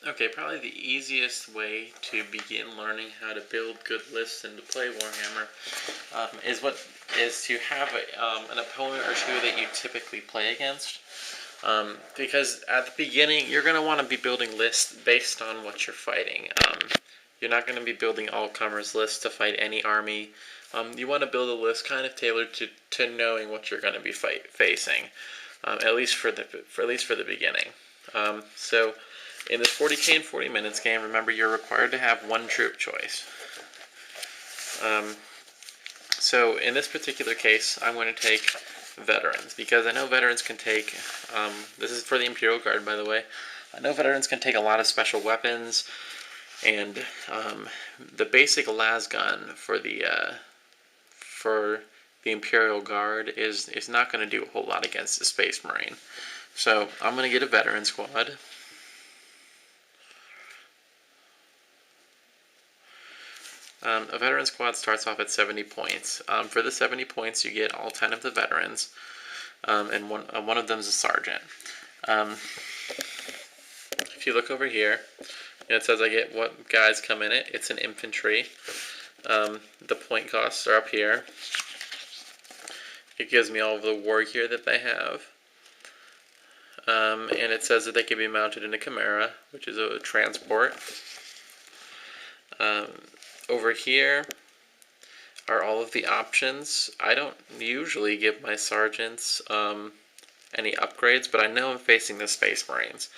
Okay, probably the easiest way to begin learning how to build good lists and to play Warhammer is to have an opponent or two that you typically play against. Because at the beginning, you're going to want to be building lists based on what you're fighting. You're not going to be building all-comers lists to fight any army. You want to build a list kind of tailored to knowing what you're going to be facing, at least for the beginning. So in this 40k in 40 minutes game, remember you're required to have one troop choice. So in this particular case, I'm going to take veterans, because I know veterans can take, this is for the Imperial Guard, by the way, I know veterans can take a lot of special weapons, and the basic las gun for the Imperial Guard is not going to do a whole lot against the Space Marine. So I'm going to get a veteran squad. A veteran squad starts off at 70 points. For the 70 points, you get all 10 of the veterans, and one of them is a sergeant. If you look over here, it says I get what guys come in it. It's an infantry. The point costs are up here. It gives me all of the war gear that they have. And it says that they can be mounted in a Chimera, which is a transport. Over here are all of the options. I don't usually give my sergeants any upgrades, but I know I'm facing the Space Marines.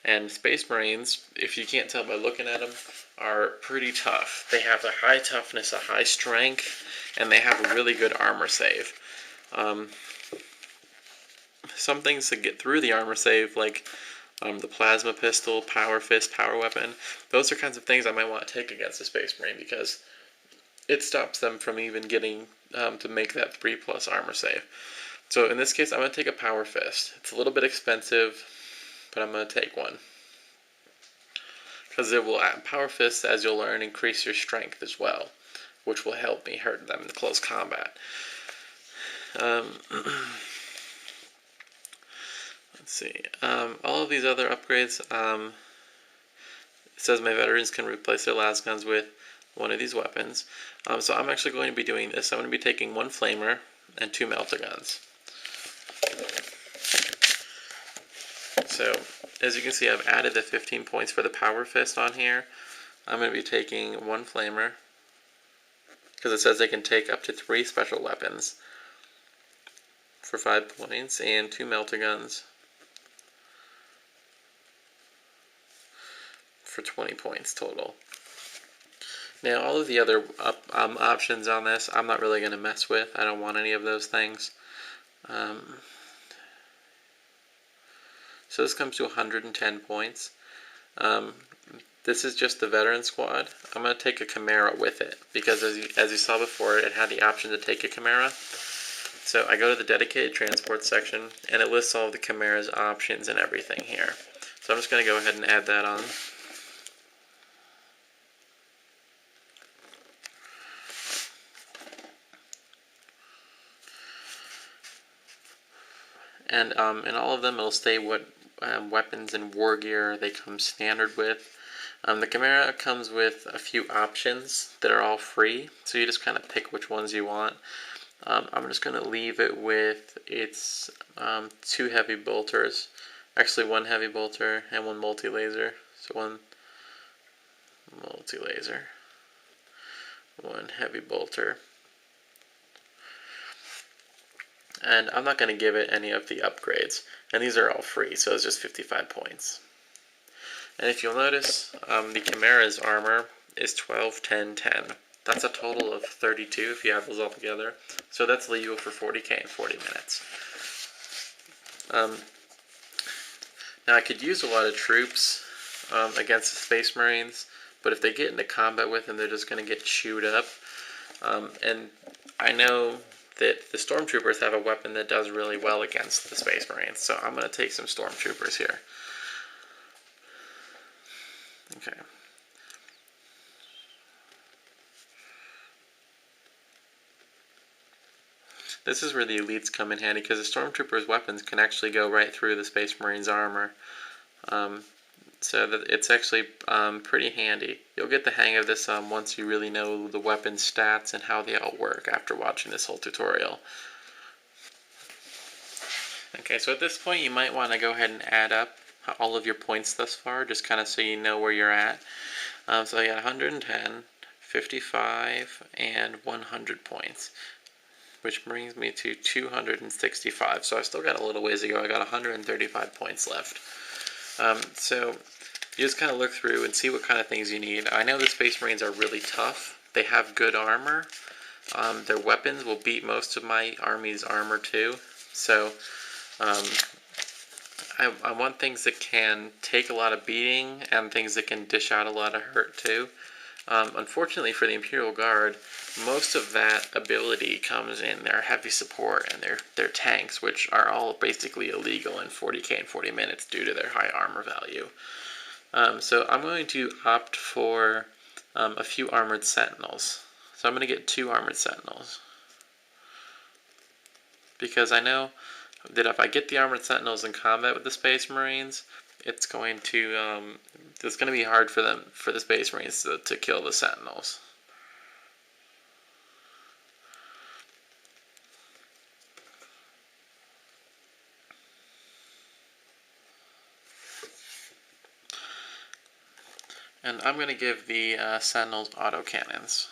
And Space Marines, if you can't tell by looking at them, are pretty tough. They have a high toughness, a high strength, and they have a really good armor save. Some things to get through the armor save, like the plasma pistol, power fist, power weapon, those are kinds of things I might want to take against a Space Marine, because it stops them from even getting to make that 3+ armor save. So in this case, I'm going to take a power fist. It's a little bit expensive, but I'm going to take one, because it will, power fists, as you'll learn, increase your strength as well, which will help me hurt them in close combat. Let's see. All of these other upgrades, it says my veterans can replace their las guns with one of these weapons. So I'm actually going to be doing this. I'm going to be taking one flamer and 2 melter guns. So as you can see, I've added the 15 points for the power fist on here. I'm going to be taking one flamer, because it says they can take up to 3 special weapons for 5 points, and 2 melter guns for 20 points total. Now, all of the other options on this, I'm not really going to mess with. I don't want any of those things. So this comes to 110 points. This is just the veteran squad. I'm going to take a Chimera with it, because as you saw before, it had the option to take a Chimera. So I go to the dedicated transport section, and it lists all of the Chimera's options and everything here. So I'm just going to go ahead and add that on. And in all of them, it'll say what weapons and war gear they come standard with. The Chimera comes with a few options that are all free, so you just kind of pick which ones you want. I'm just going to leave it with its 2 heavy bolters. Actually, 1 heavy bolter and 1 multi-laser. So 1 multi-laser, 1 heavy bolter. And I'm not going to give it any of the upgrades. And these are all free, so it's just 55 points. And if you'll notice, the Chimera's armor is 12, 10, 10. That's a total of 32 if you have those all together. So that's legal for 40k in 40 minutes. Now I could use a lot of troops against the Space Marines, but if they get into combat with them, they're just going to get chewed up. And I know that the Stormtroopers have a weapon that does really well against the Space Marines, so I'm going to take some Stormtroopers here. Okay. This is where the elites come in handy, because the Stormtroopers' weapons can actually go right through the Space Marines' armor. so that it's actually pretty handy. You'll get the hang of this once you really know the weapon stats and how they all work after watching this whole tutorial. Okay, so at this point you might want to go ahead and add up all of your points thus far, just kind of so you know where you're at. So I got 110, 55, and 100 points, which brings me to 265. So I've still got a little ways to go. I got 135 points left. So you just kind of look through and see what kind of things you need. I know the Space Marines are really tough. They have good armor. Their weapons will beat most of my army's armor too. So I want things that can take a lot of beating and things that can dish out a lot of hurt too. Unfortunately for the Imperial Guard, most of that ability comes in their heavy support and their tanks, which are all basically illegal in 40k and 40 minutes due to their high armor value. So I'm going to opt for a few armored sentinels. So I'm going to get 2 armored sentinels, because I know that if I get the armored sentinels in combat with the Space Marines, it's going to be hard for the Space Marines to kill the sentinels. And I'm going to give the sentinels autocannons.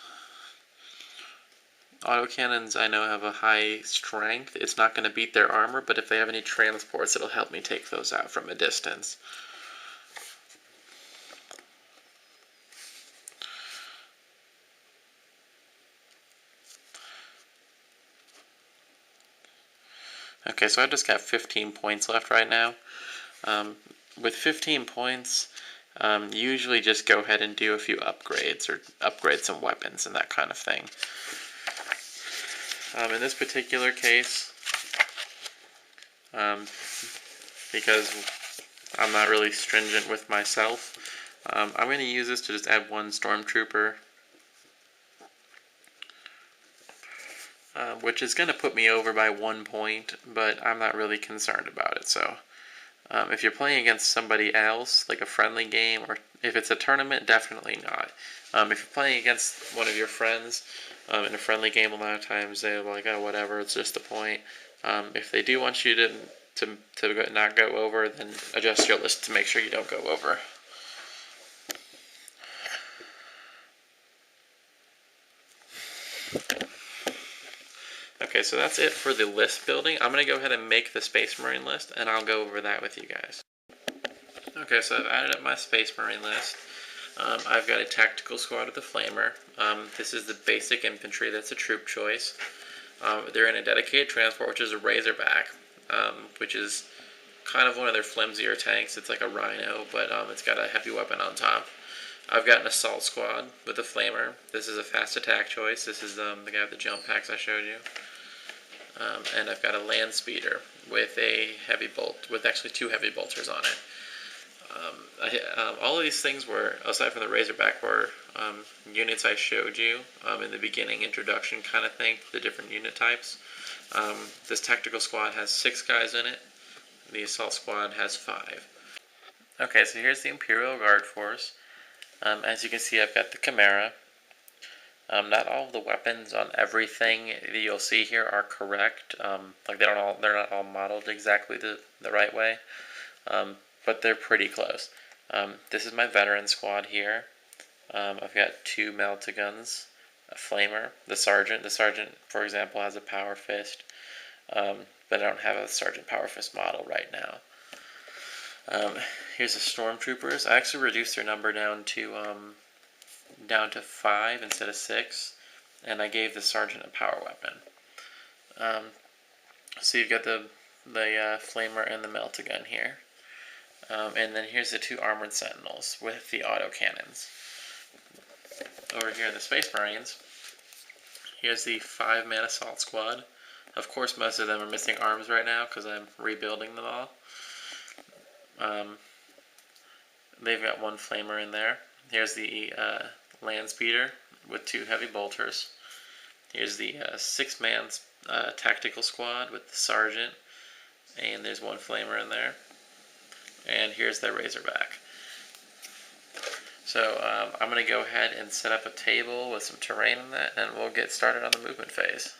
Autocannons I know have a high strength. It's not going to beat their armor, but if they have any transports, it'll help me take those out from a distance. Okay, so I've just got 15 points left right now. With 15 points, usually just go ahead and do a few upgrades or upgrade some weapons and that kind of thing. In this particular case, because I'm not really stringent with myself, I'm going to use this to just add 1 stormtrooper, which is going to put me over by 1 point, but I'm not really concerned about it. So if you're playing against somebody else, like a friendly game, or if it's a tournament, definitely not. If you're playing against one of your friends in a friendly game, a lot of times they're like, oh, whatever, it's just a point. If they do want you to not go over, then adjust your list to make sure you don't go over. Okay, so that's it for the list building. I'm going to go ahead and make the Space Marine list, and I'll go over that with you guys. Okay, so I've added up my Space Marine list. I've got a tactical squad with a flamer. This is the basic infantry. That's a troop choice. They're in a dedicated transport, which is a Razorback, which is kind of one of their flimsier tanks. It's like a Rhino, but it's got a heavy weapon on top. I've got an assault squad with a flamer. This is a fast attack choice. This is the guy with the jump packs I showed you. And I've got a land speeder with a heavy bolt, with actually 2 heavy bolters on it. All of these things were, aside from the Razorback, were units I showed you in the beginning introduction kind of thing, the different unit types. This tactical squad has 6 guys in it. The assault squad has 5. Okay, so here's the Imperial Guard force. As you can see, I've got the Chimera. Not all of the weapons on everything that you'll see here are correct. Like they're not all modeled exactly the right way, but they're pretty close. This is my veteran squad here. I've got 2 melta-guns, a flamer, the sergeant. The sergeant, for example, has a power fist, but I don't have a sergeant power fist model right now. Here's the stormtroopers. I actually reduced their number down to 5 instead of 6, and I gave the sergeant a power weapon. So you've got the flamer and the melta-gun here. And then here's the 2 armored sentinels with the autocannons. Over here in the Space Marines, here's the 5-man assault squad. Of course, most of them are missing arms right now because I'm rebuilding them all. They've got 1 flamer in there. Here's the land speeder with 2 heavy bolters. Here's the 6-man tactical squad with the sergeant, and there's 1 flamer in there. And here's the Razorback. So I'm going to go ahead and set up a table with some terrain in that, and we'll get started on the movement phase.